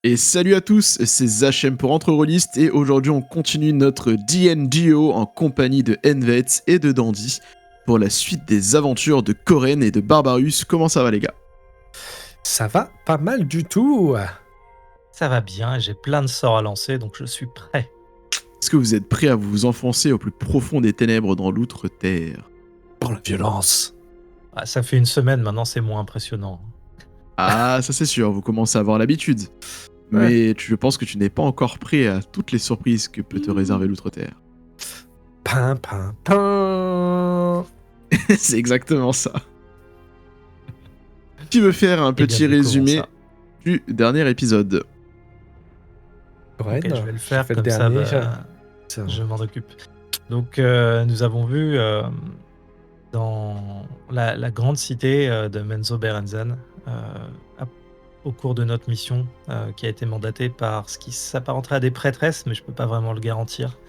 Et salut à tous, c'est Zachem pour Entre-Rollistes et aujourd'hui on continue notre D&DO en compagnie de Envet et de Dandy pour la suite des aventures de Koren et de Barbarus. Comment ça va les gars? Ça va pas mal du tout. Ça va bien, j'ai plein de sorts à lancer, donc je suis prêt. Est-ce que vous êtes prêts à vous enfoncer au plus profond des ténèbres dans l'outre-terre? Pour la violence. Ah, ça fait une semaine maintenant, c'est moins impressionnant. Ah, ça c'est sûr, vous commencez à avoir l'habitude. Mais je pense que tu n'es pas encore prêt à toutes les surprises que peut te réserver l'outre-terre. Pin, pin, pin. C'est exactement ça. Qui veut faire un petit résumé du dernier épisode? Corinne, Ok, je vais le faire j'ai fait comme le ça, dernier. je m'en occupe. Donc nous avons vu dans la grande cité de Menzo Berenzan, au cours de notre mission, qui a été mandatée par ce qui s'apparenterait à des prêtresses, mais je peux pas vraiment le garantir,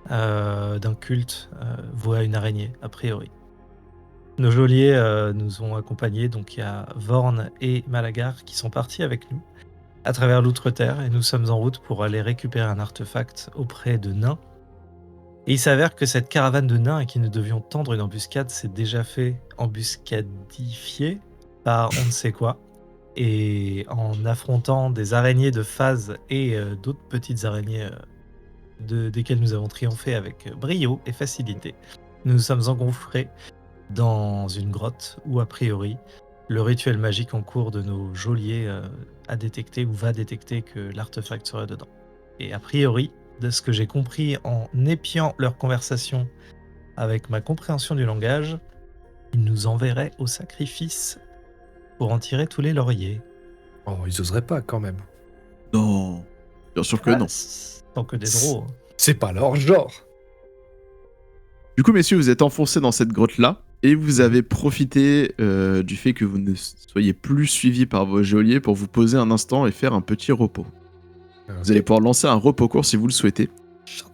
d'un culte voué à une araignée, a priori. Nos geôliers nous ont accompagnés, donc il y a Vorn et Malagar qui sont partis avec nous à travers l'outre-terre et nous sommes en route pour aller récupérer un artefact auprès de nains. Et il s'avère que cette caravane de nains à qui nous devions tendre une embuscade s'est déjà fait embuscadifier par on ne sait quoi. Et en affrontant des araignées de phase et d'autres petites araignées desquelles nous avons triomphé avec brio et facilité, nous nous sommes engouffrés dans une grotte où, a priori, le rituel magique en cours de nos geôliers a détecté ou va détecter que l'artefact serait dedans. Et a priori, de ce que j'ai compris en épiant leur conversation avec ma compréhension du langage, ils nous enverraient au sacrifice pour en tirer tous les lauriers. Oh, ils oseraient pas quand même. Non, bien sûr que non. Tant que des drôles. C'est pas leur genre. Du coup, messieurs, vous êtes enfoncés dans cette grotte-là et vous avez profité du fait que vous ne soyez plus suivis par vos geôliers pour vous poser un instant et faire un petit repos. Okay. Vous allez pouvoir lancer un repos court si vous le souhaitez.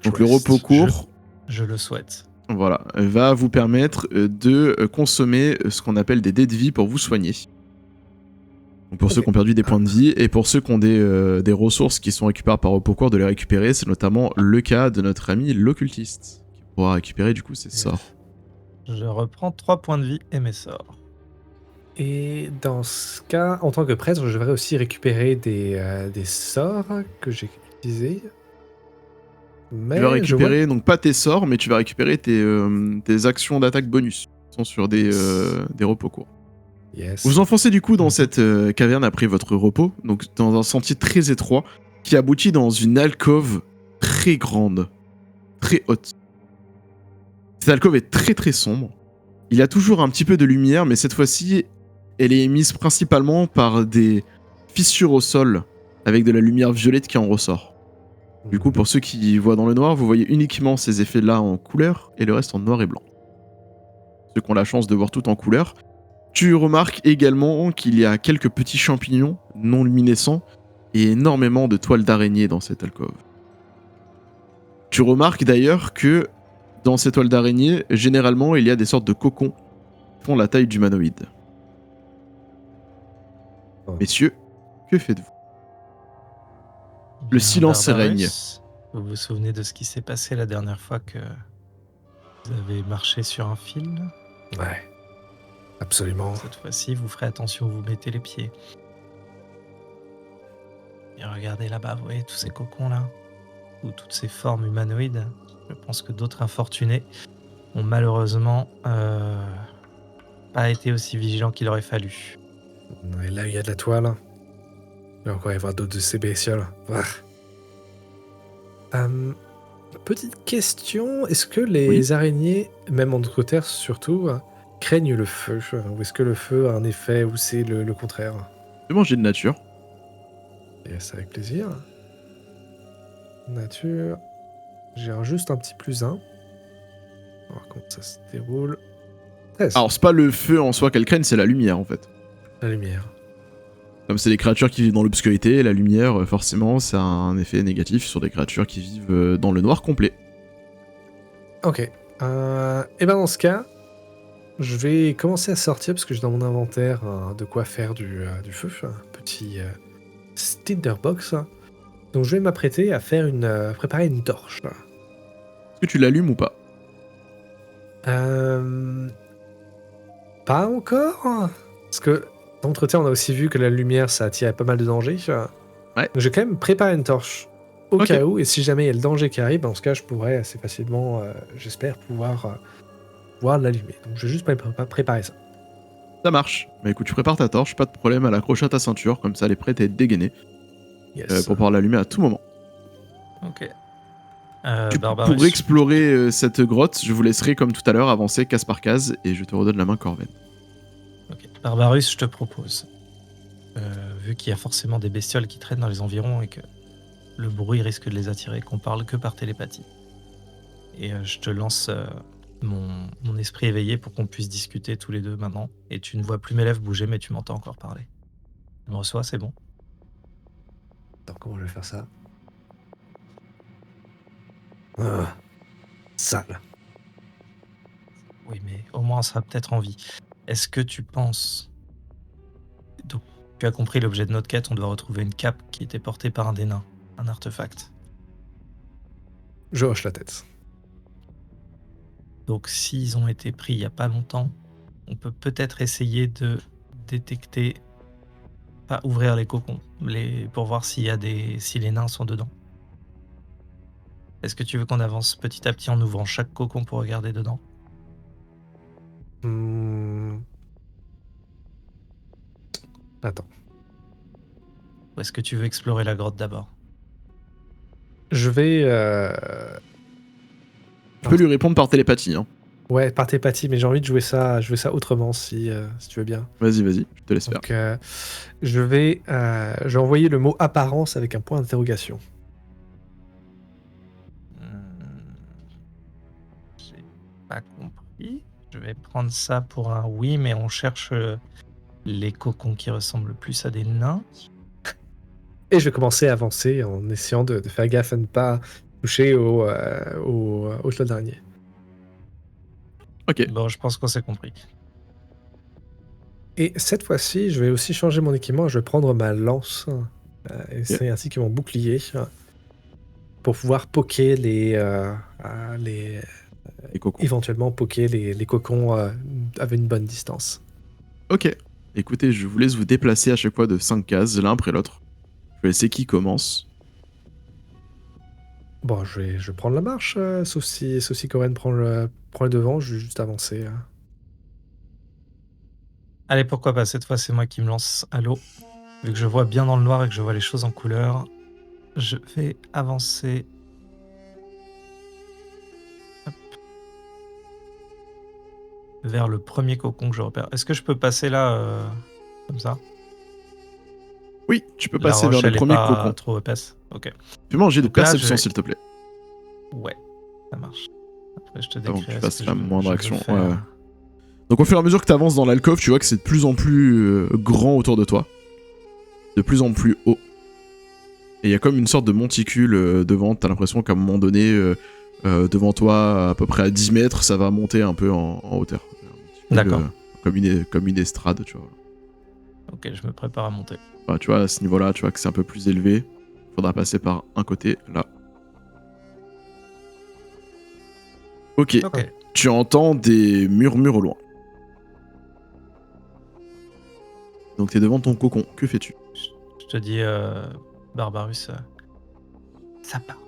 Donc le repos court, je le souhaite. Voilà, va vous permettre de consommer ce qu'on appelle des dés de vie pour vous soigner. Donc pour ceux qui ont perdu des points de vie et pour ceux qui ont des ressources qui sont récupérables par repos court, de les récupérer. C'est notamment le cas de notre ami l'occultiste qui pourra récupérer du coup ses sorts. Je reprends 3 points de vie et mes sorts. Et dans ce cas, en tant que prêtre, je devrais aussi récupérer des sorts que j'ai utilisés. Mais tu vas récupérer, donc pas tes sorts, mais tu vas récupérer tes actions d'attaque bonus qui sont sur des repos courts. Yes. Vous enfoncez du coup dans cette caverne après votre repos, donc dans un sentier très étroit qui aboutit dans une alcôve très grande, très haute. Cette alcôve est très très sombre. Il y a toujours un petit peu de lumière, mais cette fois-ci, elle est émise principalement par des fissures au sol avec de la lumière violette qui en ressort. Du coup, pour ceux qui voient dans le noir, vous voyez uniquement ces effets-là en couleur et le reste en noir et blanc. Ceux qui ont la chance de voir tout en couleur. Tu remarques également qu'il y a quelques petits champignons non luminescents et énormément de toiles d'araignée dans cette alcôve. Tu remarques d'ailleurs que dans ces toiles d'araignée, généralement, il y a des sortes de cocons qui font la taille d'humanoïdes. Messieurs, que faites-vous? Le silence règne. Vous vous souvenez de ce qui s'est passé la dernière fois que vous avez marché sur un fil? Ouais, absolument. Cette fois-ci, vous ferez attention où vous mettez les pieds. Et regardez là-bas, vous voyez tous ces cocons-là? Ou toutes ces formes humanoïdes? Je pense que d'autres infortunés ont malheureusement pas été aussi vigilants qu'il aurait fallu. Et là, il y a de la toile. Il va encore y avoir d'autres de ces bestioles. Petite question, est-ce que les araignées, même en outre-terre surtout, craignent le feu? Ou est-ce que le feu a un effet ou c'est le contraire? Je vais manger de nature. Yes, avec plaisir. Nature. J'ai juste un petit +1. On va voir comment ça se déroule. 13. Alors, c'est pas le feu en soi qu'elle craigne, c'est la lumière en fait. La lumière. Comme c'est des créatures qui vivent dans l'obscurité, la lumière, forcément, ça a un effet négatif sur des créatures qui vivent dans le noir complet. Ok. Et ben dans ce cas, je vais commencer à sortir parce que j'ai dans mon inventaire de quoi faire du feu. Un petit Tinderbox. Donc je vais m'apprêter à préparer une torche. Est-ce que tu l'allumes ou pas? Pas encore. Parce que d'entretien, on a aussi vu que la lumière, ça attirait pas mal de dangers. Ouais. Donc je vais quand même préparer une torche au Ok. cas où, et si jamais il y a le danger qui arrive, dans ce cas, je pourrais assez facilement, j'espère, pouvoir l'allumer. Donc je vais juste préparer ça. Ça marche. Mais écoute, tu prépares ta torche, pas de problème, à l'accrocher à ta ceinture, comme ça elle est prête à être dégainée Yes. pour pouvoir l'allumer à tout moment. Ok. Du coup, Barbarus, pour explorer cette grotte, je vous laisserai comme tout à l'heure avancer case par case et je te redonne la main, Corben. ok. Barbarus, je te propose, vu qu'il y a forcément des bestioles qui traînent dans les environs et que le bruit risque de les attirer, qu'on parle que par télépathie. Et je te lance mon esprit éveillé pour qu'on puisse discuter tous les deux maintenant. Et tu ne vois plus mes lèvres bouger, mais tu m'entends encore parler. Tu me reçois, c'est bon? Attends, comment je vais faire ça? Sale. Oui, mais au moins on sera peut-être en vie. Est-ce que tu penses... Donc, tu as compris l'objet de notre quête, on doit retrouver une cape qui était portée par un des nains, un artefact. Je hoche la tête. Donc s'ils ont été pris il n'y a pas longtemps, on peut peut-être essayer de détecter, pas ouvrir les cocons, pour voir si les nains sont dedans. Est-ce que tu veux qu'on avance petit à petit en ouvrant chaque cocon pour regarder dedans? Attends. Ou est-ce que tu veux explorer la grotte d'abord? Je vais... Tu peux lui répondre par télépathie, hein. Ouais, par télépathie, mais j'ai envie de jouer ça autrement, si tu veux bien. Vas-y, je te laisse faire. Donc, je vais envoyer le mot apparence avec un point d'interrogation. J'ai pas compris. Je vais prendre ça pour un oui, mais on cherche les cocons qui ressemblent plus à des nains. Et je vais commencer à avancer en essayant de faire gaffe à ne pas toucher au slot d'araignée. Ok. Bon, je pense qu'on s'est compris. Et cette fois-ci, je vais aussi changer mon équipement. Je vais prendre ma lance, et c'est ainsi que mon bouclier, pour pouvoir poker Les cocons. éventuellement poker les cocons avec une bonne distance. Ok. Écoutez, je vous laisse vous déplacer à chaque fois de 5 cases, l'un après l'autre. Je vais laisser qui commence. Bon, je vais prendre la marche, sauf si Corinne prend le devant, je vais juste avancer. Allez, pourquoi pas, cette fois c'est moi qui me lance à l'eau. Vu que je vois bien dans le noir et que je vois les choses en couleur, je vais avancer. Hop. Vers le premier cocon que je repère. Est-ce que je peux passer là, comme ça? Oui, tu peux La passer roche, vers le elle est premier pas cocon. trop épaisse. Ok. Fais-moi un jet de Donc là, perception, je vais- s'il te plaît. Ouais, ça marche. Après, je te Avant que décrirai tu fasses ce que la je veux- moindre je veux action. faire. Ouais. Donc au fur et à mesure que tu avances dans l'alcôve, tu vois que c'est de plus en plus grand autour de toi. De plus en plus haut. Et il y a comme une sorte de monticule devant. T'as l'impression qu'à un moment donné, devant toi, à peu près à 10 mètres, ça va monter un peu en hauteur. D'accord. Comme une estrade, tu vois. Ok, je me prépare à monter. Enfin, tu vois, à ce niveau-là, tu vois que c'est un peu plus élevé. Faudra passer par un côté, là. Ok. Ok. Tu entends des murmures au loin. Donc t'es devant ton cocon. Que fais-tu? Je te dis, Barbarus, ça parle.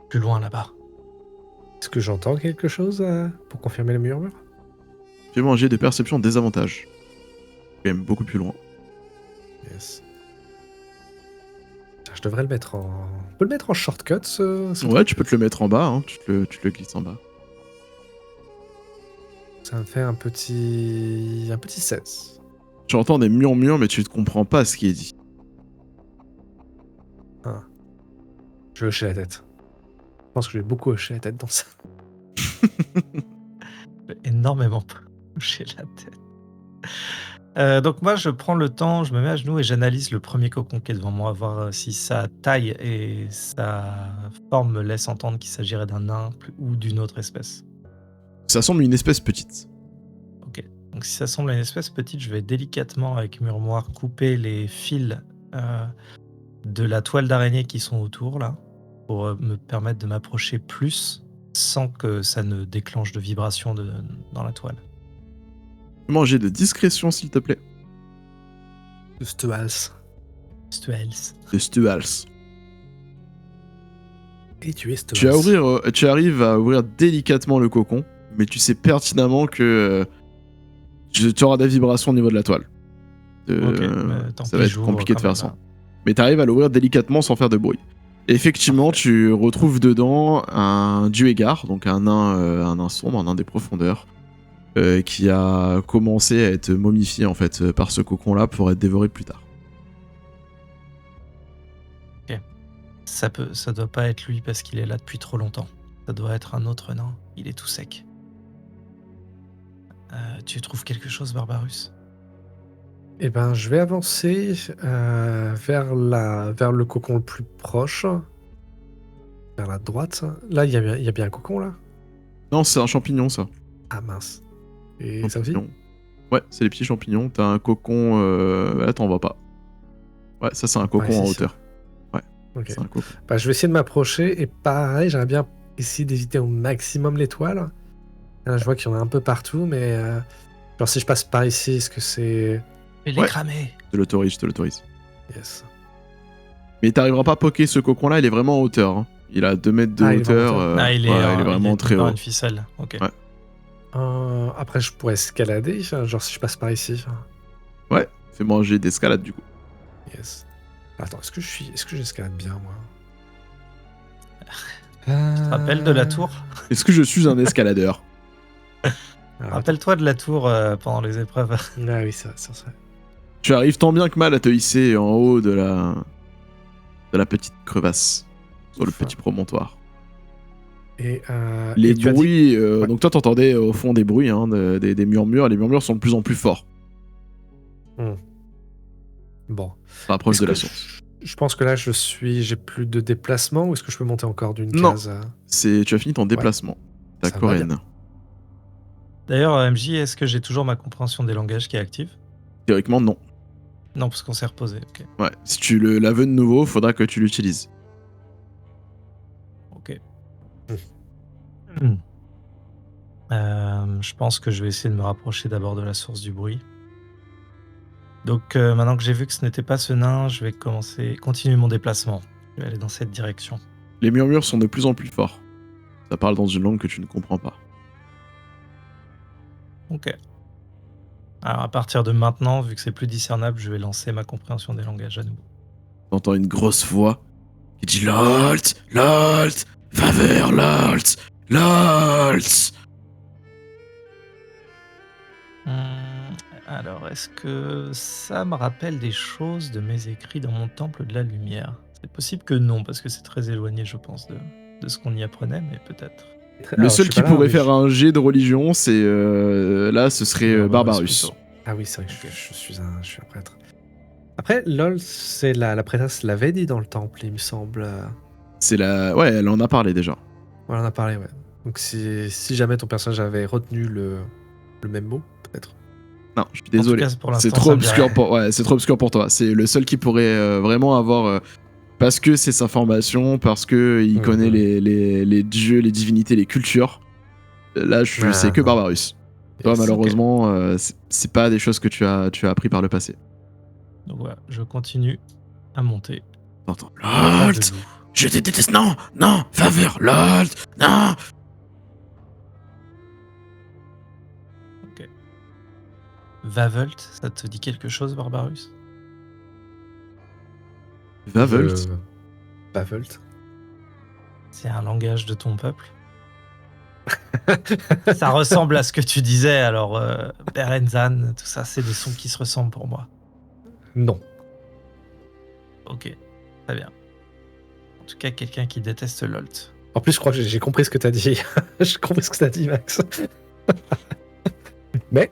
Plus loin là-bas. Est-ce que j'entends quelque chose pour confirmer le murmure? Fais-moi un jet de perception désavantage. Quand même beaucoup plus loin. Yes. Je devrais le mettre en... On peut le mettre en shortcut, ce Ouais, truc. tu peux te le mettre en bas, hein. Tu te le glisses en bas. Ça me fait un petit 16. Tu entends des murmures, mais tu ne comprends pas ce qui est dit. Je vais hocher la tête. Je pense que je vais beaucoup hocher la tête dans ça. J'ai énormément touché la tête. Donc moi, je prends le temps, je me mets à genoux et j'analyse le premier cocon qui est devant moi, voir si sa taille et sa forme me laissent entendre qu'il s'agirait d'un nain ou d'une autre espèce. Ça semble une espèce petite. Ok. Donc si ça semble une espèce petite, je vais délicatement, avec murmoire, couper les fils de la toile d'araignée qui sont autour, là, pour me permettre de m'approcher plus sans que ça ne déclenche de vibrations dans la toile. Manger de discrétion, s'il te plaît. De Stuals. Stuels. De Stuals. Et tu es Stuals. Tu arrives à ouvrir délicatement le cocon, mais tu sais pertinemment que tu auras des vibrations au niveau de la toile. Ça va être compliqué de faire ça. Mais tu arrives à l'ouvrir délicatement sans faire de bruit. Et effectivement, Parfait. tu retrouves dedans un Duergar, donc un nain sombre, un nain des profondeurs, qui a commencé à être momifié en fait par ce cocon-là pour être dévoré plus tard. Ça doit pas être lui parce qu'il est là depuis trop longtemps. Ça doit être un autre nain. Il est tout sec. Tu trouves quelque chose, Barbarus? Eh ben, je vais avancer vers le cocon le plus proche. Vers la droite. Là, il y a bien un cocon, là? Non, c'est un champignon, ça. Ah, mince. Et ça aussi? Champignon. Ouais, c'est les petits champignons. T'as un cocon... Là, t'en vois pas. Ouais, ça, c'est un cocon Ouais, en c'est hauteur. Ok. C'est un cocon. Bah, je vais essayer de m'approcher. Et pareil, j'aimerais bien essayer d'éviter au maximum l'étoile. Là, je vois qu'il y en a un peu partout, mais... genre, si je passe par ici, est-ce que c'est... Je vais les cramer. Je te l'autorise. Yes. Mais t'arriveras pas à poker ce cocon-là, il est vraiment en hauteur. Hein. Il a 2 mètres de Ah, il est hauteur. vraiment Il est vraiment très haut. une ficelle. Ok. Ouais. Après, je pourrais escalader, genre si je passe par ici. Ouais, fais manger d'escalade du coup. Yes. Attends, est-ce que j'escalade bien, moi? Tu te rappelles de la tour? Est-ce que je suis un escaladeur? Alors, Rappelle-toi de la tour pendant les épreuves. ah oui, ça. Tu arrives tant bien que mal à te hisser en haut de la petite crevasse, sur le Enfin. petit promontoire. Et Les et tu as dit- bruits, Ouais. donc toi t'entendais au fond des bruits, hein, des murmures, les murmures sont de plus en plus forts. Bon. Ça rapproche Est-ce de la que source. je pense que là, j'ai plus de déplacement, ou est-ce que je peux monter encore d'une Non. case? Tu as fini ton déplacement. Ta Ça va bien. Corinne. D'ailleurs, MJ, est-ce que j'ai toujours ma compréhension des langages qui est active? Théoriquement, non. Non, parce qu'on s'est reposé. Ok. Ouais, si tu la veux de nouveau, faudra que tu l'utilises. Ok. Je pense que je vais essayer de me rapprocher d'abord de la source du bruit. Donc maintenant que j'ai vu que ce n'était pas ce nain, je vais continuer mon déplacement. Je vais aller dans cette direction. Les murmures sont de plus en plus forts. Ça parle dans une langue que tu ne comprends pas. Ok. Alors à partir de maintenant, vu que c'est plus discernable, je vais lancer ma compréhension des langages à nouveau. T'entends une grosse voix qui dit Lolt, Lolt, va vers Lolt, Lolt. Alors, est-ce que ça me rappelle des choses de mes écrits dans mon temple de la lumière? C'est possible que non, parce que c'est très éloigné, je pense, de ce qu'on y apprenait, mais peut-être. Le Alors, seul je suis qui pas là, pourrait mais faire un jet de religion, c'est là, ce serait Barbarus. plutôt. Ah oui, c'est vrai que Ok. je suis un prêtre. Après, LOL, c'est la prêtresse l'avait dit dans le temple, il me semble. Ouais, elle en a parlé déjà. Voilà, on en a parlé, ouais. Donc si jamais ton personnage avait retenu le même mot, peut-être. Non, je suis désolé. En tout cas, pour C'est l'instant, trop ça me dit obscur rien. pour, c'est trop obscur pour toi. C'est le seul qui pourrait vraiment avoir, parce que c'est sa formation, parce que il connaît les dieux, les divinités, les cultures. Là, je sais que non. Barbarus. Toi, Yes. malheureusement, c'est pas des choses que tu as appris par le passé. Donc voilà, je continue à monter. T'entends Pas de Lolt, loup. je te déteste. Non, non, faveur, Lolt, non. Ok. Vavelt, ça te dit quelque chose, Barbarus? Vavelt. Vavelt. C'est un langage de ton peuple? Ça ressemble à ce que tu disais, alors Berenzan, tout ça, c'est des sons qui se ressemblent pour moi. Non. Ok, très bien. En tout cas, quelqu'un qui déteste Lolt. En plus, je crois que j'ai compris ce que t'as dit. J'ai compris ce que t'as dit, Max. Mais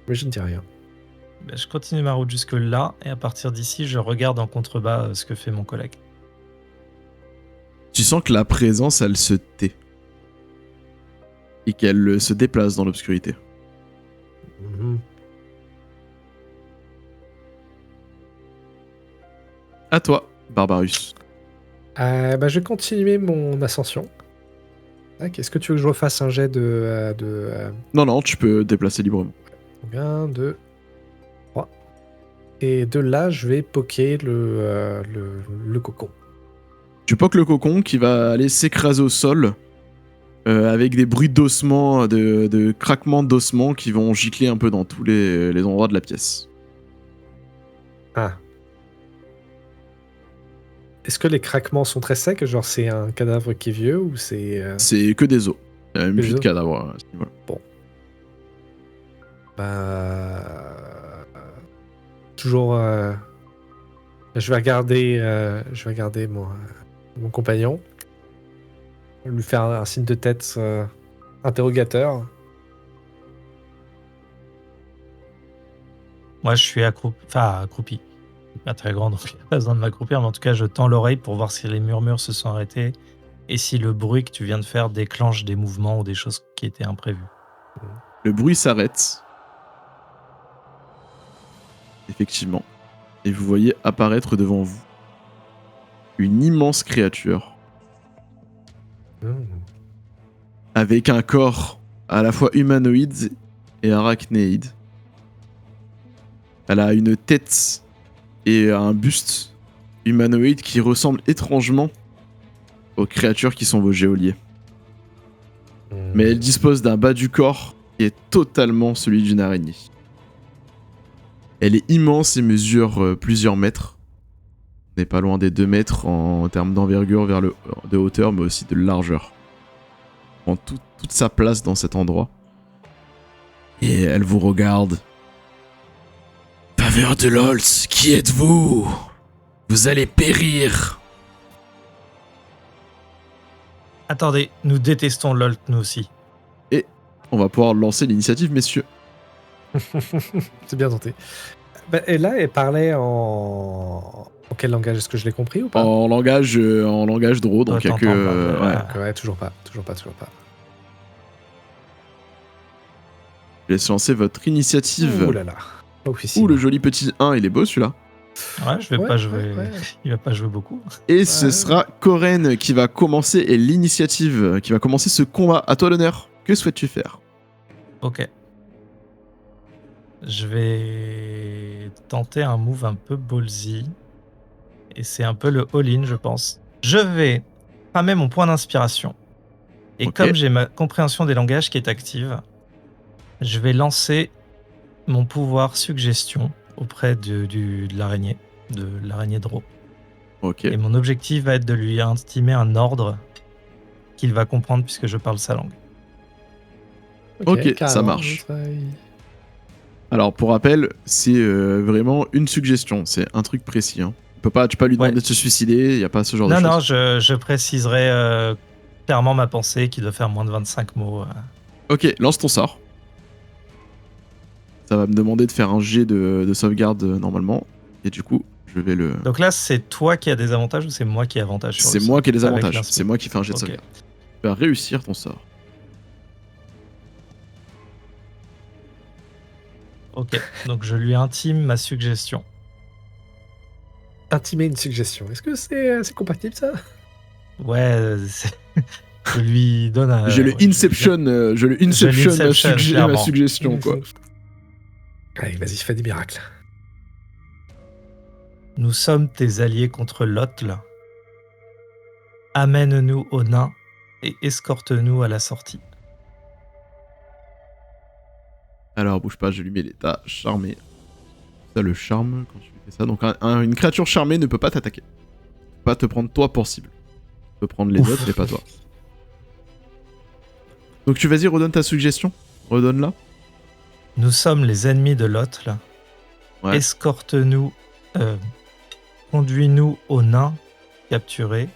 je ne dis rien. Ben, je continue ma route jusque là, et à partir d'ici, je regarde en contrebas ce que fait mon collègue. Tu sens que la présence, elle se tait. Et qu'elle se déplace dans l'obscurité. À toi, Barbarus. Je vais continuer mon ascension. Est-ce que tu veux que je refasse un jet de Non, tu peux te déplacer librement. 1, 2, 3. Et de là, je vais poker le cocon. Tu poques le cocon qui va aller s'écraser au sol avec des bruits d'ossements, de craquements d'ossements qui vont gicler un peu dans tous les endroits de la pièce. Ah. Est-ce que les craquements sont très secs? Genre c'est un cadavre qui est vieux ou c'est... C'est que des os. Il n'y a même Des plus de os. cadavres à ce niveau-là. Toujours... Je vais regarder mon compagnon. Lui faire un signe de tête interrogateur. Moi, je suis accroupi. Pas très grand, donc il n'y a pas besoin de m'accroupir, mais en tout cas, je tends l'oreille pour voir si les murmures se sont arrêtés et si le bruit que tu viens de faire déclenche des mouvements ou des choses qui étaient imprévues. Le bruit s'arrête. Effectivement. Et vous voyez apparaître devant vous une immense créature avec un corps à la fois humanoïde et arachnéide. Elle a une tête et un buste humanoïde qui ressemble étrangement aux créatures qui sont vos geôliers. Mais elle dispose d'un bas du corps qui est totalement celui d'une araignée. Elle est immense et mesure plusieurs mètres. On n'est pas loin des 2 mètres en termes d'envergure de hauteur, mais aussi de largeur. Elle prend toute sa place dans cet endroit. Et elle vous regarde. Faveur de Lolz, qui êtes-vous? Vous allez périr. Attendez, nous détestons Lolt, nous aussi. Et on va pouvoir lancer l'initiative, messieurs. C'est bien tenté. Et là, elle parlait en quel langage? Est-ce que je l'ai compris ou pas? En langage draw, donc il n'y a que... Ouais, toujours pas. Je laisse lancer votre initiative. Ouh là là. Ouh, le joli petit 1, il est beau celui-là. Ouais, je vais pas jouer. Ouais. Il va pas jouer beaucoup. Et ce sera Koren qui va commencer, et l'initiative qui va commencer ce combat. À toi l'honneur. Que souhaites-tu faire? Ok. Je vais tenter un move un peu ballsy. Et c'est un peu le all-in, je pense. Je vais cramer mon point d'inspiration. Et comme j'ai ma compréhension des langages qui est active, je vais lancer mon pouvoir suggestion auprès de l'araignée, de l'araignée Draw. Ok. Et mon objectif va être de lui intimer un ordre qu'il va comprendre puisque je parle sa langue. Ok, ça marche. Alors pour rappel, c'est vraiment une suggestion, c'est un truc précis. Hein. Tu peux pas lui demander de se suicider, il n'y a pas ce genre de choses. Non, je préciserai clairement ma pensée qui doit faire moins de 25 mots. Ok, lance ton sort. Ça va me demander de faire un jet de sauvegarde normalement. Et du coup, je vais le... Donc là, c'est toi qui as des avantages ou c'est moi qui ai avantage sur C'est moi qui ai des avantages, c'est moi qui fais un jet de sauvegarde. Tu vas réussir ton sort. Ok, donc je lui intime ma suggestion. Intimer une suggestion, est-ce que c'est compatible ça? Ouais, je lui donne un... Je le Inception ma suggestion quoi. Allez, vas-y, fais des miracles. Nous sommes tes alliés contre Lotl. Amène-nous au nain et escorte-nous à la sortie. Alors, bouge pas, je lui mets l'état charmé. Ça, le charme, quand tu fais ça. Donc, une créature charmée ne peut pas t'attaquer. Ne peut pas te prendre toi pour cible. Tu peux prendre les autres, mais pas toi. Donc, vas-y, redonne ta suggestion. Redonne-la. Nous sommes les ennemis de Lotl. Ouais. Escorte-nous, conduis-nous au nain capturé,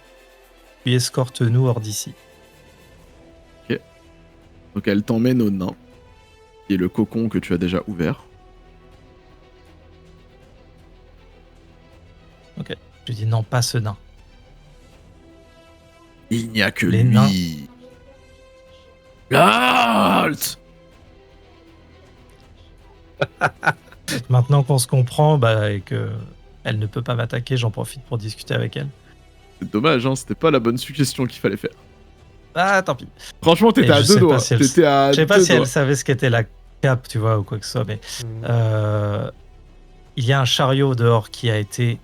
puis escorte-nous hors d'ici. Ok. Donc, elle t'emmène au nain. Qui est le cocon que tu as déjà ouvert. Ok. Je dis non, pas ce nain. Il n'y a que les lui. L'alt. Maintenant qu'on se comprend, et que Elle ne peut pas m'attaquer, j'en profite pour discuter avec elle. C'est dommage, hein, c'était pas la bonne suggestion qu'il fallait faire. Ah, tant pis. Franchement, t'étais Et à je deux sais doigts. pas si elle- T'étais à Je sais pas deux si elle doigts. savait ce qu'était la cape, tu vois, ou quoi que ce soit, mais il y a un chariot dehors qui a été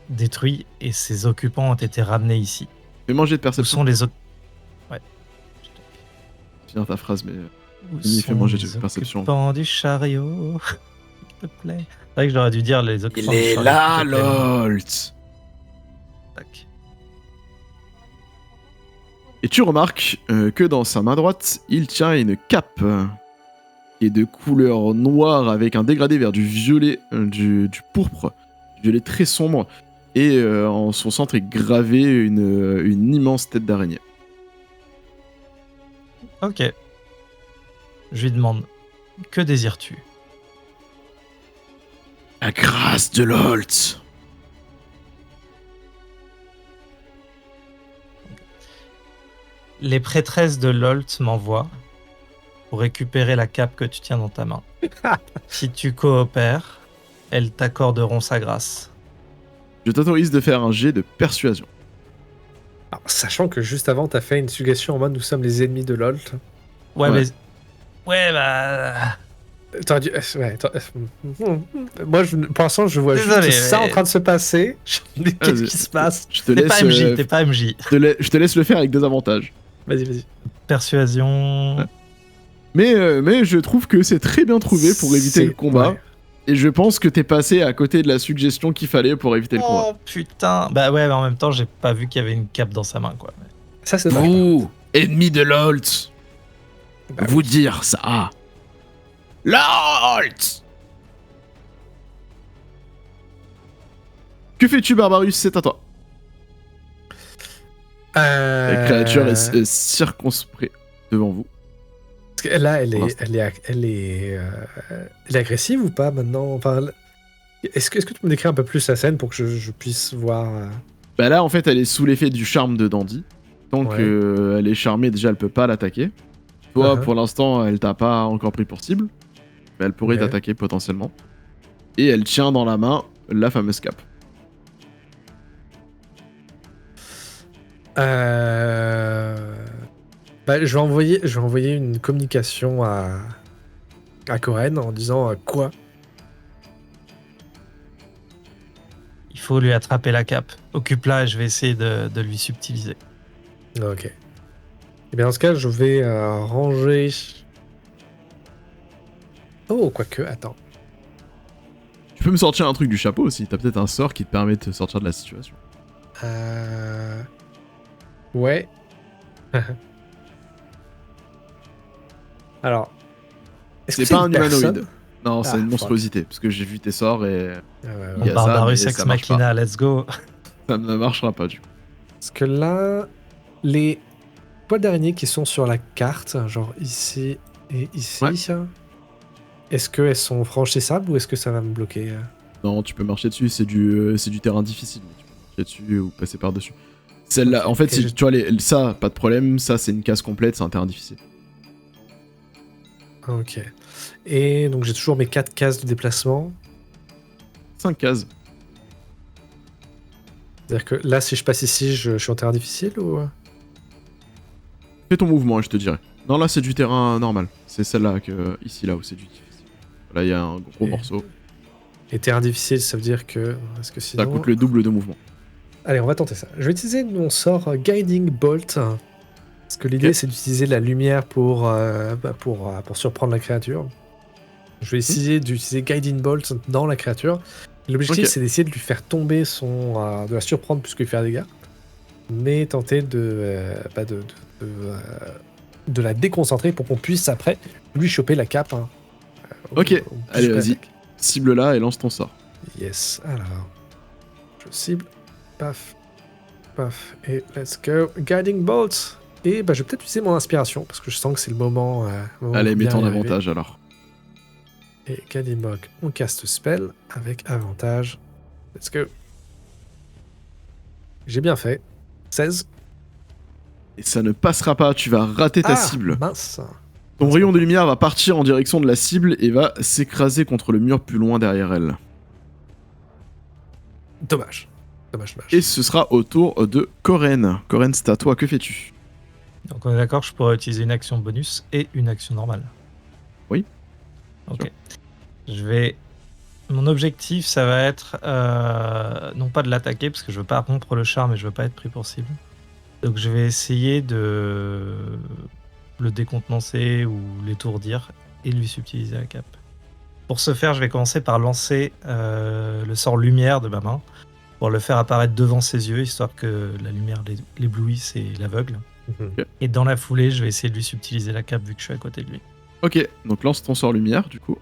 détruit et ses occupants ont été ramenés ici. Fais manger de Où perception. sont les autres Ouais. Finir ta phrase, mais. Où Il fait sont manger les de perception. occupants du chariot? S'il te plaît. C'est vrai que j'aurais dû dire les occupants Il du est chariot. là, s'il te plaît. Lolt. Tac. Et tu remarques que dans sa main droite, il tient une cape qui est de couleur noire avec un dégradé vers du violet, du pourpre, du violet très sombre. Et en son centre est gravée une immense tête d'araignée. Ok. Je lui demande, que désires-tu? La grâce de Lolt. Les prêtresses de Lolt m'envoient pour récupérer la cape que tu tiens dans ta main. Si tu coopères, elles t'accorderont sa grâce. Je t'autorise de faire un jet de persuasion. Alors, sachant que juste avant, t'as fait une suggestion en mode nous sommes les ennemis de Lolt. Ouais, Ouais. mais... Ouais, bah... T'aurais dû. Moi, pour l'instant, je vois Désolé, juste ça mais- en train de se passer. Mais qu'est-ce Vas-y. qui se passe? Je te T'es laisse, pas MJ, t'es pas MJ. je te laisse le faire avec des avantages. Vas-y, vas-y. Persuasion... Ouais. Mais je trouve que c'est très bien trouvé pour éviter C'est- le combat. ouais. Et je pense que t'es passé à côté de la suggestion qu'il fallait pour éviter le combat. Oh putain. Bah ouais, mais en même temps, j'ai pas vu qu'il y avait une cape dans sa main, quoi. Ça, c'est vrai. Vous, ennemi de Lolt, Bah vous dire ça. Lolt! Que fais-tu, Barbarus? C'est à toi. La créature est circonspect devant vous. Parce que là, elle Pour est agressive ou pas maintenant? Enfin, est-ce que tu peux me décrire un peu plus la scène pour que je puisse voir Bah là, en fait, elle est sous l'effet du charme de Dandy. Tant Ouais. qu'elle est charmée, déjà, elle peut pas l'attaquer. Toi, Uh-huh. pour l'instant, elle t'a pas encore pris pour cible. Mais elle pourrait Ok. t'attaquer potentiellement. Et elle tient dans la main la fameuse cape. Bah, je vais envoyer une communication à Koren en disant quoi? Il faut lui attraper la cape. Occupe-la et je vais essayer de lui subtiliser. Ok. Et bien dans ce cas, je vais ranger. Oh, quoique, attends. Tu peux me sortir un truc du chapeau aussi. T'as peut-être un sort qui te permet de te sortir de la situation. Ouais. Alors. est-ce que C'est pas un une personne? humanoïde. Non, c'est Ah, une fuck. monstruosité. Parce que j'ai vu tes sorts et Ah ouais, ouais. Il y a ça, Barbarus mais Ex ça marche Machina, let's go. ça ne marchera pas du coup. Parce que là, les poils d'araignée qui sont sur la carte, genre ici et ici, Ouais. est-ce qu'elles sont franchissables ou est-ce que ça va me bloquer? Non, tu peux marcher dessus, c'est du terrain difficile. Tu peux marcher dessus ou passer par-dessus. Celle-là, Ok, en fait, ok, si je- tu vois, ça, pas de problème. Ça, c'est une case complète, c'est un terrain difficile. Ok. Et donc j'ai toujours mes 4 cases de déplacement. 5 cases. C'est-à-dire que là, si je passe ici, je suis en terrain difficile ou... Fais ton mouvement, je te dirais. Non, là, c'est du terrain normal. C'est celle-là, ici, là où c'est du difficile. Là, il y a un gros Et- morceau. Et terrain difficile, ça veut dire que... Est-ce que sinon... Ça coûte le double de mouvement. Allez, on va tenter ça. Je vais utiliser mon sort Guiding Bolt. Parce que l'idée, Ok. c'est d'utiliser la lumière pour surprendre la créature. Je vais essayer d'utiliser Guiding Bolt dans la créature. L'objectif, Ok. c'est d'essayer de lui faire tomber de la surprendre plus que lui faire des dégâts. Mais tenter de la déconcentrer pour qu'on puisse après lui choper la cape. Hein. Ok. Plus Allez, je peux vas-y. attaquer. Cible là et lance ton sort. Yes, alors. Je cible. Paf. Paf. Et let's go. Guiding Bolt. Et bah, je vais peut-être utiliser mon inspiration parce que je sens que c'est le moment. Allez, de mets bien ton y arriver. avantage alors. Et Guiding Bolt, on caste spell avec avantage. Let's go. J'ai bien fait. 16. Et ça ne passera pas, tu vas rater ta cible. Mince. Ton rayon de lumière va partir en direction de la cible et va s'écraser contre le mur plus loin derrière elle. Dommage. Et ce sera au tour de Koren. Koren, c'est à toi, que fais-tu? Donc on est d'accord, je pourrais utiliser une action bonus et une action normale. Oui. Ok. Mon objectif, ça va être non pas de l'attaquer, parce que je veux pas rompre le charme et je veux pas être pris pour cible. Donc je vais essayer de le décontenancer ou l'étourdir et lui subtiliser la cape. Pour ce faire, je vais commencer par lancer le sort lumière de ma main pour le faire apparaître devant ses yeux, histoire que la lumière l'éblouisse et l'aveugle. Ok. Et dans la foulée, je vais essayer de lui subtiliser la cape vu que je suis à côté de lui. Ok, donc lance ton sort lumière, du coup.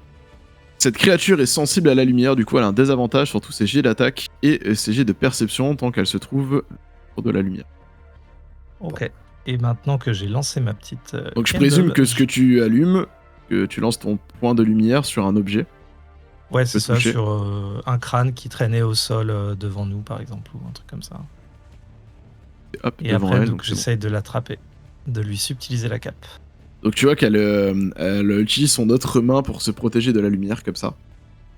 Cette créature est sensible à la lumière, du coup elle a un désavantage sur tous ses jets d'attaque et ses jets de perception tant qu'elle se trouve autour de la lumière. Ok. Et maintenant que j'ai lancé ma petite... Donc je candle, présume que ce que tu allumes, que tu lances ton point de lumière sur un objet. Ouais, c'est peut ça, toucher. sur un crâne qui traînait au sol devant nous, par exemple, ou un truc comme ça. Et hop, Et devant après, elle, donc, donc c'est bon. j'essaye de l'attraper, de lui subtiliser la cape. Donc tu vois qu'elle elle utilise son autre main pour se protéger de la lumière comme ça.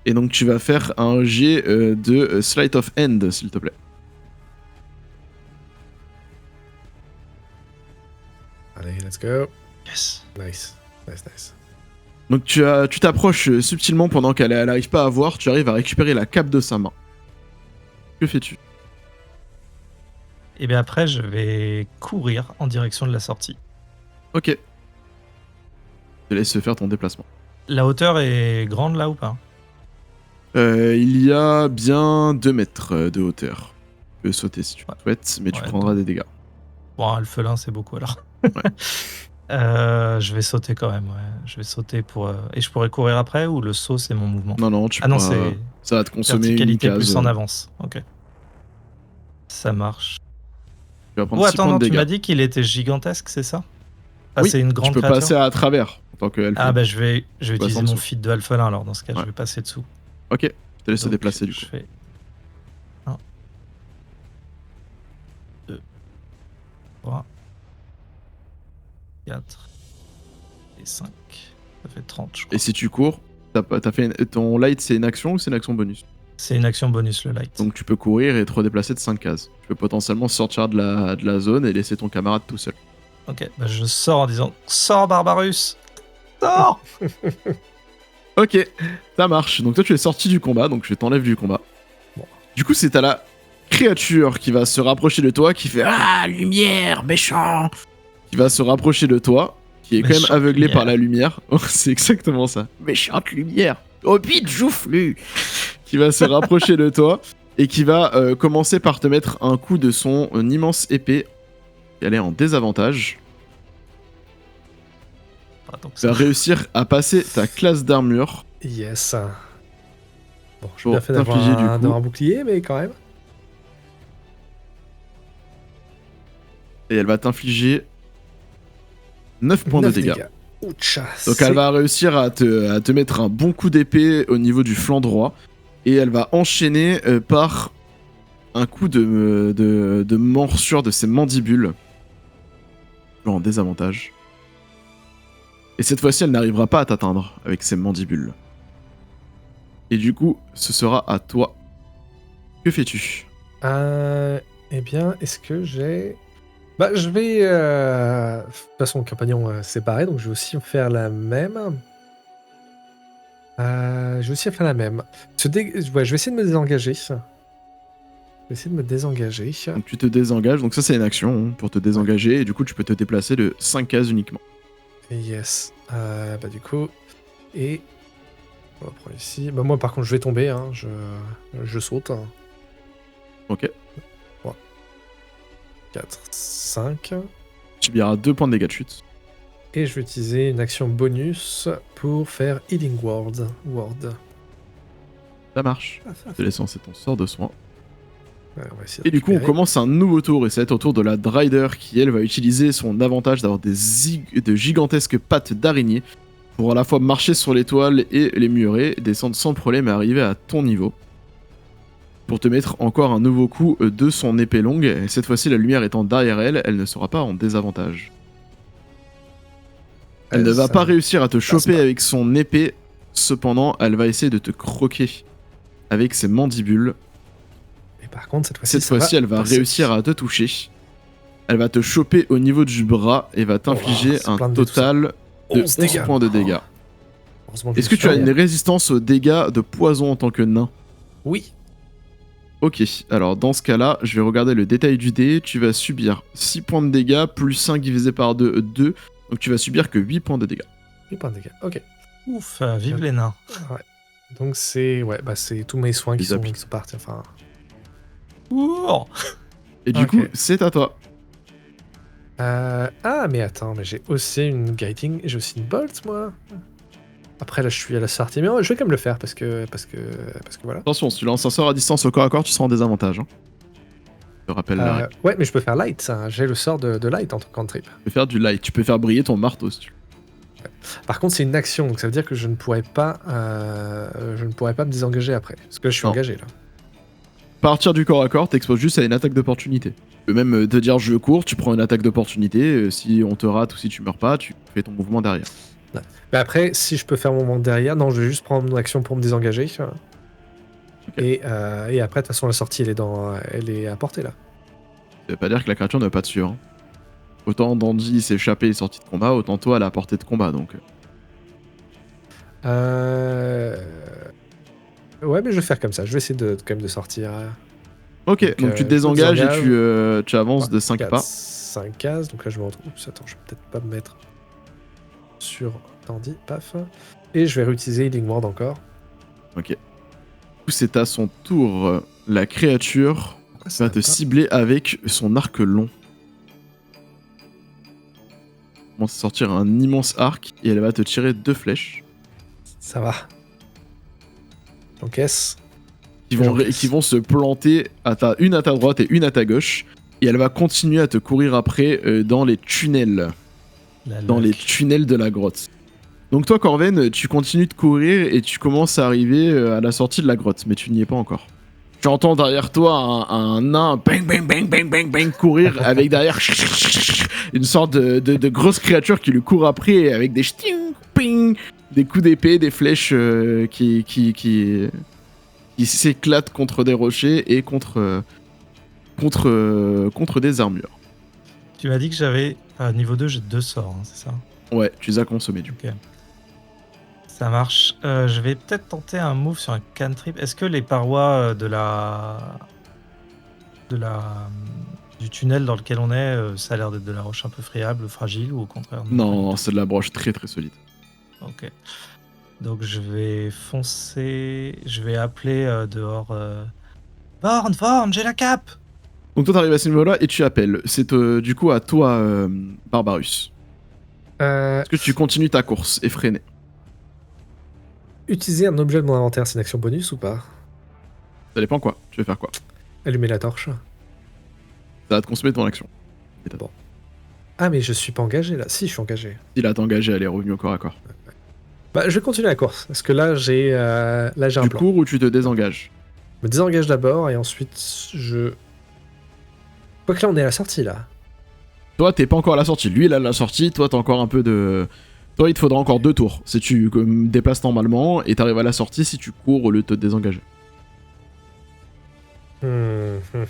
Et donc tu vas faire un jet de Sleight of Hand, s'il te plaît. Allez, let's go. Yes. Nice. Donc tu t'approches subtilement pendant qu'elle n'arrive pas à voir, tu arrives à récupérer la cape de sa main. Que fais-tu? Et bien après, je vais courir en direction de la sortie. Ok. Je te laisse faire ton déplacement. La hauteur est grande là ou pas? Il y a bien 2 mètres de hauteur. Tu peux sauter si tu le souhaites, mais tu Ouais, prendras des dégâts. Bon, un elfelin, c'est beaucoup alors. Ouais. Je vais sauter quand même, ouais. Je vais sauter pour... Et je pourrais courir après ou le saut, c'est mon mouvement? Non, tu Ah non, pourras- c'est ça va te consommer une verticalité case. plus en avance. Ok. Ça marche. Tu vas prendre Oh, 6 attends, points non, de tu dégâts. m'as dit qu'il était gigantesque, c'est ça? Enfin, Oui, c'est une grande tu peux créature. passer à travers en tant que elfe. Ah bah je vais passes utiliser en mon dessous. feat de alphelin alors dans ce cas, Ouais. je vais passer dessous. Ok, je te laisse te Donc, déplacer du coup. Je fais 1, 2, 3, 4 et 5. Ça fait 30, je crois. Et si tu cours, t'as fait ton light, c'est une action ou c'est une action bonus? C'est une action bonus le light. Donc tu peux courir et te redéplacer de 5 cases. Tu peux potentiellement sortir de la zone et laisser ton camarade tout seul. Ok, bah je sors en disant « Sors Barbarus ! Sors !» Ok, ça marche. Donc toi tu es sorti du combat, donc je t'enlève du combat. Bon. Du coup c'est à la créature qui va se rapprocher de toi, qui fait « Ah, lumière, méchant !» Qui va se rapprocher de toi, qui est quand même Méchante aveuglé lumière. par la lumière. C'est exactement ça. Méchante lumière. Oh, vite, joufflu. Qui va se rapprocher de toi et qui va commencer par te mettre un coup de son immense épée. Elle est en désavantage. Pas tant que Tu ça. vas réussir à passer ta classe d'armure. Yes. Bon, je suis Pour bien fait d'avoir t'infliger, du coup. d'avoir un bouclier, mais quand même. Et elle va t'infliger 9 points de 9 dégâts. Ouch. Donc elle va réussir à te mettre un bon coup d'épée au niveau du flanc droit. Et elle va enchaîner par un coup de morsure de ses mandibules. En désavantage. Et cette fois-ci, elle n'arrivera pas à t'atteindre avec ses mandibules. Et du coup, ce sera à toi. Que fais-tu? Eh bien, est-ce que j'ai... Bah, je vais... De toute façon, compagnon séparé, donc je vais aussi faire la même. Je vais aussi faire la même. Ouais, je vais essayer de me désengager. Donc tu te désengages. Donc ça, c'est une action pour te désengager. Et du coup, tu peux te déplacer de 5 cases uniquement. Yes. Bah du coup... Et... On va prendre ici. Bah moi, par contre, je vais tomber. Hein. Je saute. Ok. 4, 5... Tu subiras 2 points de dégâts de chute. Et je vais utiliser une action bonus pour faire Healing Word. Ça marche. Je te laisse lancer ton sort de soin. Ouais, on va essayer de Et du coup, on récupérer. commence un nouveau tour. Et ça va être au tour de la Drider qui, elle, va utiliser son avantage d'avoir de gigantesques pattes d'araignée pour à la fois marcher sur les toiles et les murer, descendre sans problème et arriver à ton niveau. Pour te mettre encore un nouveau coup de son épée longue. Et cette fois-ci, la lumière étant derrière elle, elle ne sera pas en désavantage. Elle ne va ça pas ne réussir à te choper pas. avec son épée. Cependant, elle va essayer de te croquer avec ses mandibules. Et par contre, cette fois-ci, Cette fois-ci, elle va réussir à te toucher. Elle va te choper au niveau du bras et va t'infliger c'est un plein de dés, tout ça. total de 11 dégâts. points de dégâts. Heureusement que Est-ce je que tu as suis une résistance aux dégâts de poison en tant que nain? Oui. Ok, alors dans ce cas-là, je vais regarder le détail du dé. Tu vas subir 6 points de dégâts, plus 5 divisé par 2, 2. Donc tu vas subir que 8 points de dégâts. 8 points de dégâts. Ok. Ouf, vive les nains. Ouais. Donc c'est c'est tous mes soins qui Les sont appuis. partis. Enfin, Ouh. Et du Ok. coup, c'est à toi. Ah, mais attends, mais j'ai aussi une guiding, j'ai aussi une bolt, moi. Après, là, je suis à la sortie, mais je vais quand même le faire parce que voilà. Attention, si tu lances un sort à distance au corps à corps, tu seras en désavantage. Hein. Je te rappelle la règle. Ouais, mais je peux faire light, ça. J'ai le sort de light en tant que cantrip. Tu peux faire du light, tu peux faire briller ton marteau si tu veux. Par contre, c'est une action, donc ça veut dire que je ne pourrais pas me désengager après, parce que je suis Non. engagé là. Partir du corps à corps, t'exposes juste à une attaque d'opportunité. Tu peux même te dire je cours, tu prends une attaque d'opportunité, si on te rate ou si tu meurs pas, tu fais ton mouvement derrière. Mais après, si je peux faire mon mouvement derrière, non, je vais juste prendre mon action pour me désengager. Et après, de toute façon, la sortie, elle est à portée là. Ça veut pas dire que la créature ne va pas te suivre. Hein. Autant Dandy s'est échappé et est sorti de combat, autant toi elle est à portée de combat donc. Ouais, mais je vais faire comme ça. Je vais essayer quand même de sortir. Ok, donc tu te désengages et tu avances de 5 pas. 5 cases, donc là je me retrouve. Oups, attends, je vais peut-être pas me mettre sur Dandy, paf. Et je vais réutiliser Healing Word encore. Ok. Du coup, c'est à son tour. La créature Pourquoi ça va te va pas cibler avec son arc long. Elle commence à sortir un immense arc et elle va te tirer 2 flèches Ça va. J'encaisse. qui vont se planter une à ta droite et une à ta gauche. Et elle va continuer à te courir après dans les tunnels. Dans les tunnels de la grotte. Donc toi, Corven, tu continues de courir et tu commences à arriver à la sortie de la grotte, mais tu n'y es pas encore. Tu entends derrière toi un nain bang bang bang bang bang bang courir avec derrière une sorte de grosse créature qui lui court après avec des ch'ting, ping, des coups d'épée, des flèches qui s'éclatent contre des rochers et contre des armures. Tu m'as dit que j'avais niveau 2, j'ai 2 sorts, hein, c'est ça? Ouais, tu les as consommés du coup. Ok. Ça marche. Je vais peut-être tenter un move sur un cantrip. Est-ce que les parois du tunnel dans lequel on est, ça a l'air d'être de la roche un peu friable, fragile, ou au contraire? Non, c'est de la broche très très solide. Ok. Donc je vais foncer. Je vais appeler dehors. Vorn, j'ai la cape! Donc toi t'arrives à ce niveau-là et tu appelles. C'est du coup à toi, Barbarus. Est-ce que tu continues ta course effrénée? Utiliser un objet de mon inventaire, c'est une action bonus ou pas? Ça dépend quoi. Tu veux faire quoi? Allumer la torche. Ça va te consommer ton action. Ah, mais je suis pas engagé là. Si, je suis engagé. Il a t'engagé, elle est revenue au corps à corps. Bah, je vais continuer la course parce que là, j'ai un Tu plan. cours ou tu te désengages? Je me désengage d'abord et ensuite je. Quoique là, on est à la sortie là. Toi t'es pas encore à la sortie. Lui il a la sortie. Toi t'as encore un peu de. Toi il te faudra encore 2 tours. Si tu déplaces normalement et t'arrives à la sortie si tu cours au lieu de te désengager. Est-ce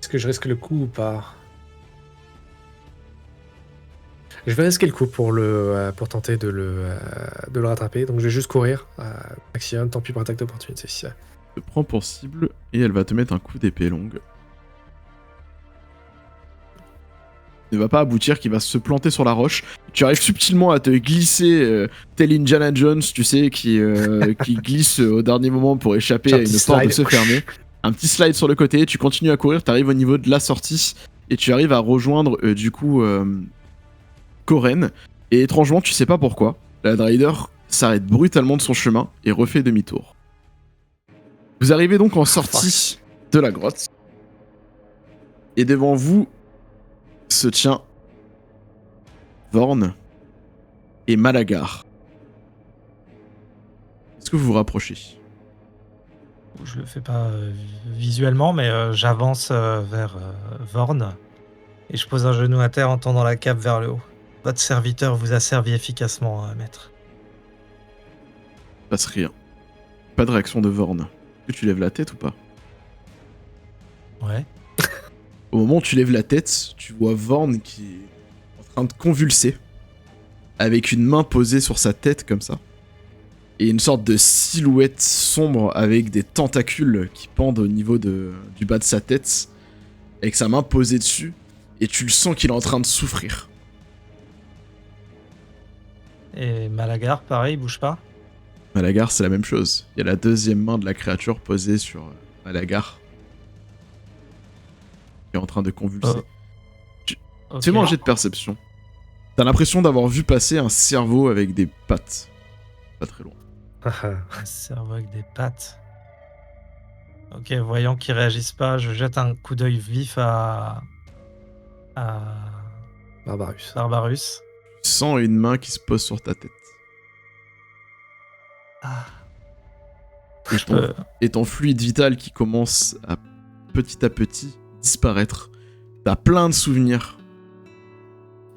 que je risque le coup ou pas? Je vais risquer le coup pour tenter de le rattraper. Donc je vais juste courir maximum. Tant pis pour attaque d'opportunité. Elle te prend pour cible et elle va te mettre un coup d'épée longue. Ne va pas aboutir, qui va se planter sur la roche. Tu arrives subtilement à te glisser, tel Indiana Jones, tu sais, qui glisse au dernier moment pour échapper à une porte de se fermer. Un petit slide sur le côté, tu continues à courir, tu arrives au niveau de la sortie et tu arrives à rejoindre du coup Koren. Et étrangement, tu sais pas pourquoi, la Drider s'arrête brutalement de son chemin et refait demi-tour. Vous arrivez donc en sortie de la grotte. Et devant vous se tient Vorn et Malagar. Est-ce que vous vous rapprochez? Je le fais pas visuellement, mais j'avance vers Vorn Et je pose un genou à terre en tendant la cape vers le haut. Votre serviteur vous a servi efficacement, maître. Passe rien. Pas de réaction de Vorn. Est-ce que tu lèves la tête ou pas? Ouais. Au moment où tu lèves la tête, tu vois Vorn qui est en train de convulser, avec une main posée sur sa tête comme ça, et une sorte de silhouette sombre avec des tentacules qui pendent au niveau du bas de sa tête, avec sa main posée dessus, et tu le sens qu'il est en train de souffrir. Et Malagar, pareil, bouge pas. Malagar, c'est la même chose. Il y a la deuxième main de la créature posée sur Malagar, qui est en train de convulser. Ok. Fais-moi un jet de perception. T'as l'impression d'avoir vu passer un cerveau avec des pattes. Pas très loin. Un cerveau avec des pattes. Ok, voyant qu'ils réagissent pas, je jette un coup d'œil vif à Barbarus. Barbarus. Tu sens une main qui se pose sur ta tête. Ah. Et ton fluide vital qui commence à petit disparaître. T'as plein de souvenirs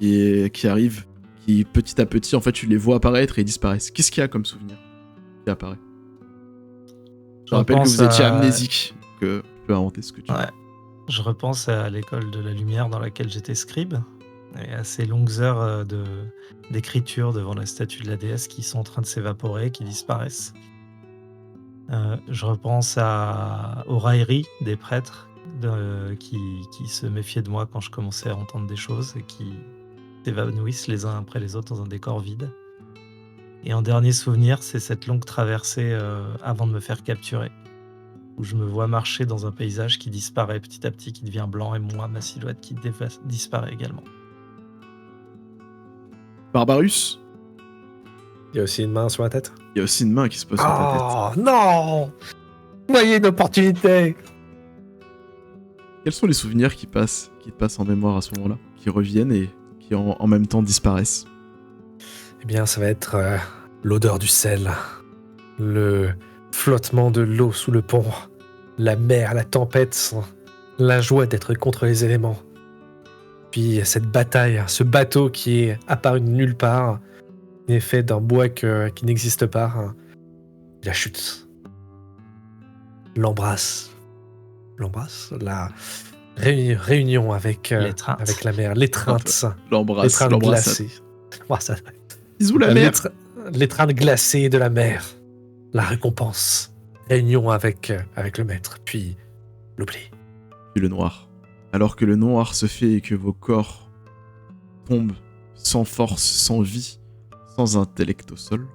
qui arrivent, qui petit à petit, en fait, tu les vois apparaître et disparaissent. Qu'est-ce qu'il y a comme souvenir qui apparaît? Je rappelle que vous étiez amnésique, que tu peux inventer ce que tu veux. Ouais. Je repense à l'école de la lumière dans laquelle j'étais scribe, et à ces longues heures d'écriture devant la statue de la déesse qui sont en train de s'évaporer, qui disparaissent. Je repense aux railleries des prêtres qui se méfiaient de moi quand je commençais à entendre des choses et qui s'évanouissent les uns après les autres dans un décor vide. Et en dernier souvenir, c'est cette longue traversée avant de me faire capturer, où je me vois marcher dans un paysage qui disparaît petit à petit, qui devient blanc, et moi, ma silhouette qui disparaît également. Barbarus, Il y a aussi une main sur la tête. il y a aussi une main qui se pose sur ta tête. Oh non! Voyez une opportunité! Quels sont les souvenirs qui te passent en mémoire à ce moment-là, qui reviennent et qui en même temps disparaissent? Eh bien, ça va être l'odeur du sel, le flottement de l'eau sous le pont, la mer, la tempête, la joie d'être contre les éléments. Puis cette bataille, ce bateau qui est apparu de nulle part, est fait d'un bois qui n'existe pas. La chute. L'embrasse, la réunion avec la mer, l'étreinte L'embrasse. glacée. Oh, ça... Bisous la mer. L'étreinte glacée de la mer, la récompense, réunion avec le maître, puis l'oubli. Puis le noir. Alors que le noir se fait et que vos corps tombent sans force, sans vie, sans intellect au sol,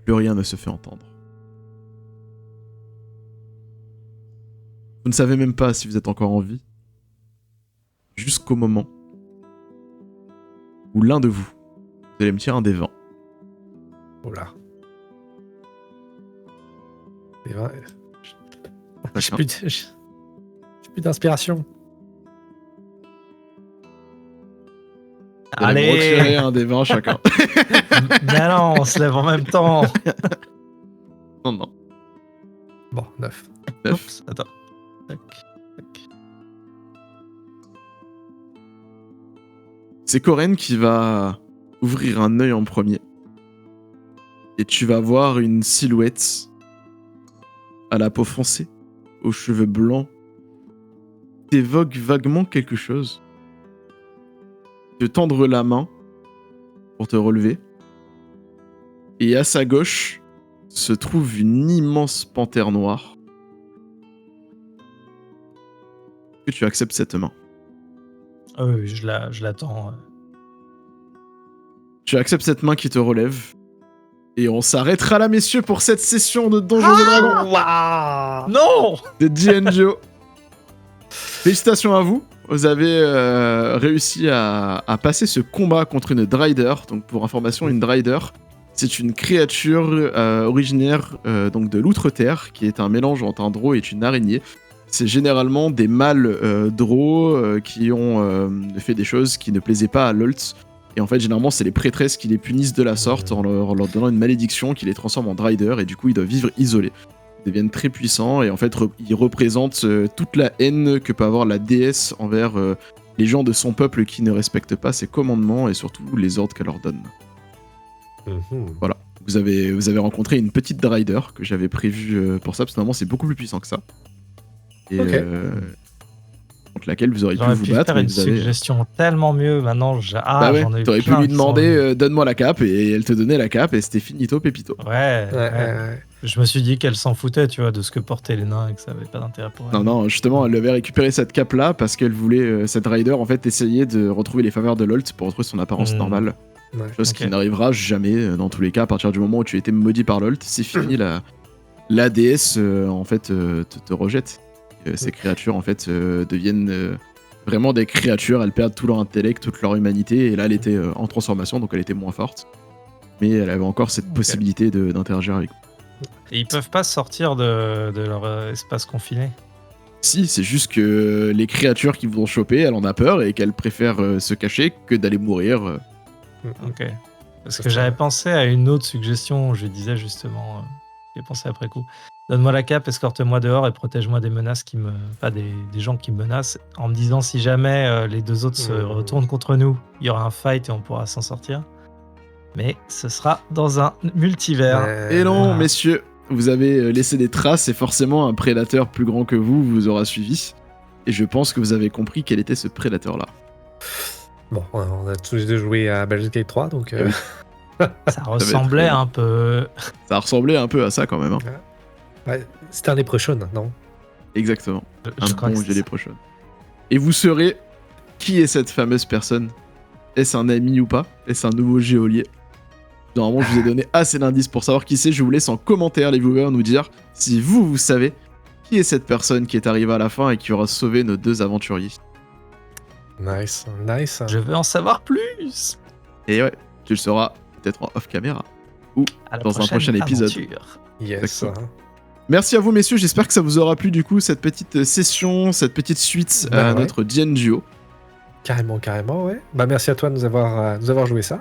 plus rien ne se fait entendre. Vous ne savez même pas si vous êtes encore en vie, jusqu'au moment où l'un de vous allez me tirer un des 20. Oh là. C'est vrai. J'ai plus d'inspiration. Allez, me retirer un des 20 chacun. Mais non, on se lève en même temps. Non. Bon, 9. Oups, attends. Tac. C'est Coren qui va ouvrir un œil en premier. Et tu vas voir une silhouette à la peau foncée, aux cheveux blancs, t'évoque vaguement quelque chose. Te tendre la main pour te relever. Et à sa gauche se trouve une immense panthère noire. Que tu acceptes cette main. Oui, je l'attends. Tu acceptes cette main qui te relève. Et on s'arrêtera là, messieurs, pour cette session de Donjons et Dragons. Waouh! Non! De D&Go. Félicitations à vous. Vous avez réussi à passer ce combat contre une Drider. Donc, pour information, une Drider, c'est une créature originaire donc de l'Outre-Terre, qui est un mélange entre un drow et une araignée. C'est généralement des mâles drow qui ont fait des choses qui ne plaisaient pas à l'Olt. Et en fait, généralement, c'est les prêtresses qui les punissent de la sorte en leur donnant une malédiction qui les transforme en Drider, et du coup, ils doivent vivre isolés. deviennent très puissants et en fait ils représentent toute la haine que peut avoir la déesse envers les gens de son peuple qui ne respectent pas ses commandements et surtout les ordres qu'elle leur donne. Voilà. Vous avez rencontré une petite Rider que j'avais prévue pour ça, parce que normalement c'est beaucoup plus puissant que ça. Et contre laquelle vous auriez pu vous battre. Faire une suggestion tellement mieux maintenant. Bah ouais, j'en ai eu t'aurais pu plein lui qui demander donne-moi la cape et elle te donnait la cape et c'était finito pépito. Ouais. Je me suis dit qu'elle s'en foutait, tu vois, de ce que portaient les nains et que ça avait pas d'intérêt pour elle. Non, justement, elle avait récupéré cette cape-là parce qu'elle voulait, cette Rider, en fait, essayer de retrouver les faveurs de Lolt pour retrouver son apparence normale. Chose qui n'arrivera jamais, dans tous les cas, à partir du moment où tu as été maudit par Lolt, c'est fini, la déesse, en fait, te rejette. Ces créatures, en fait, deviennent vraiment des créatures, elles perdent tout leur intellect, toute leur humanité, et là, elle était en transformation, donc elle était moins forte. Mais elle avait encore cette possibilité d'interagir avec vous. Et ils peuvent pas sortir de leur espace confiné. Si, c'est juste que les créatures qui vont choper, elle en a peur et qu'elle préfère se cacher que d'aller mourir. Ok. Parce que j'avais pensé à une autre suggestion, je disais justement, j'ai pensé après coup. Donne-moi la cape, escorte-moi dehors et protège-moi des menaces pas des gens qui me menacent, en me disant si jamais les deux autres se retournent contre nous, il y aura un fight et on pourra s'en sortir. Mais ce sera dans un multivers. Et non, messieurs, vous avez laissé des traces et forcément un prédateur plus grand que vous aura suivi. Et je pense que vous avez compris quel était ce prédateur-là. Bon, on a tous les deux joué à Baldur's Gate 3, donc... Ça ressemblait un peu... Ça ressemblait un peu à ça quand même. Hein. Ouais, c'était un Leprechaun, non? Exactement. Je crois bon Leprechaun. Et vous saurez qui est cette fameuse personne. Est-ce un ami ou pas? Est-ce un nouveau geôlier? Normalement, je vous ai donné assez d'indices pour savoir qui c'est. Je vous laisse en commentaire, les viewers, nous dire si vous savez qui est cette personne qui est arrivée à la fin et qui aura sauvé nos deux aventuriers. Nice. Je veux en savoir plus. Et ouais, tu le sauras peut-être en off-caméra ou dans un prochain épisode. Yes. Merci à vous, messieurs. J'espère que ça vous aura plu, du coup, cette petite session, cette petite suite à notre D&Duo. Carrément, ouais. Bah, merci à toi de nous avoir joué ça.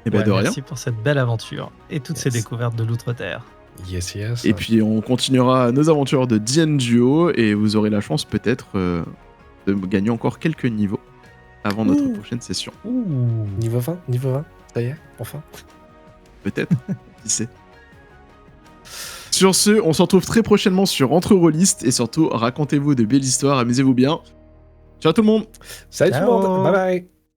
Et de rien. Merci pour cette belle aventure et toutes ces découvertes de l'Outre-Terre. Yes. Et puis, on continuera nos aventures de D&Duo et vous aurez la chance, peut-être, de gagner encore quelques niveaux avant notre prochaine session. Niveau 20, ça y est, enfin. Peut-être, qui sait. Sur ce, on se retrouve très prochainement sur Entre Rôlistes et surtout, racontez-vous de belles histoires, amusez-vous bien. Ciao tout le monde. Salut tout le monde, bye bye.